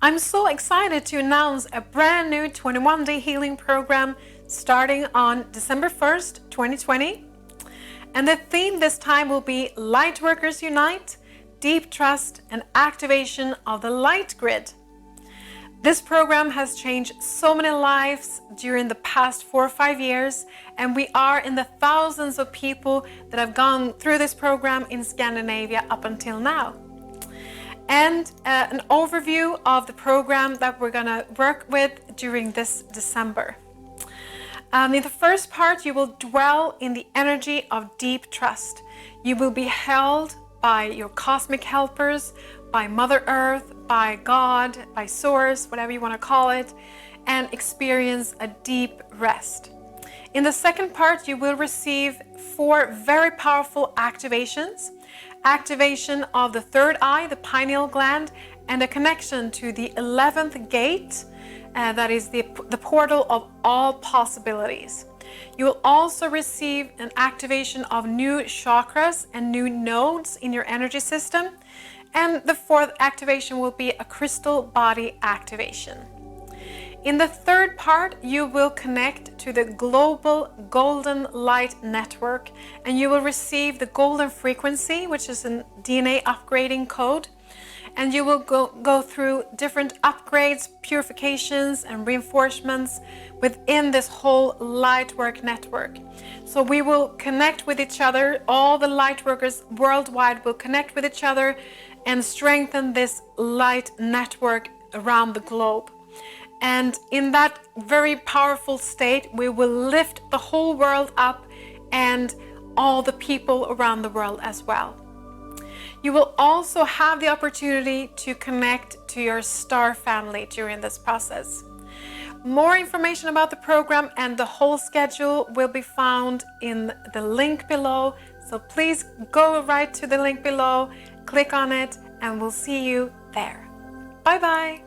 I'm so excited to announce a brand new 21-day healing program starting on December 1st, 2020. And the theme this time will be Lightworkers Unite, Deep Trust and Activation of the Light Grid. This program has changed so many lives during the past 4 or 5 years, and we are in the thousands of people that have gone through this program in Scandinavia up until now. And an overview of the program that we're gonna work with during this December. In the first part, you will dwell in the energy of deep trust. You will be held by your cosmic helpers, by Mother Earth, by God, by Source, whatever you want to call it, and experience a deep rest. In the second part, you will receive 4 very powerful activations. Activation of the third eye, the pineal gland, and a connection to the 11th gate, that is the portal of all possibilities. You will also receive an activation of new chakras and new nodes in your energy system. And the 4th activation will be a crystal body activation. In the third part, you will connect to the global golden light network, and you will receive the golden frequency, which is a DNA upgrading code. And you will go through different upgrades, purifications, and reinforcements within this whole Lightwork network. So we will connect with each other. All the Lightworkers worldwide will connect with each other and strengthen this light network around the globe. And in that very powerful state, we will lift the whole world up and all the people around the world as well. You will also have the opportunity to connect to your star family during this process. More information about the program and the whole schedule will be found in the link below. So please go right to the link below, click on it, and we'll see you there. Bye bye.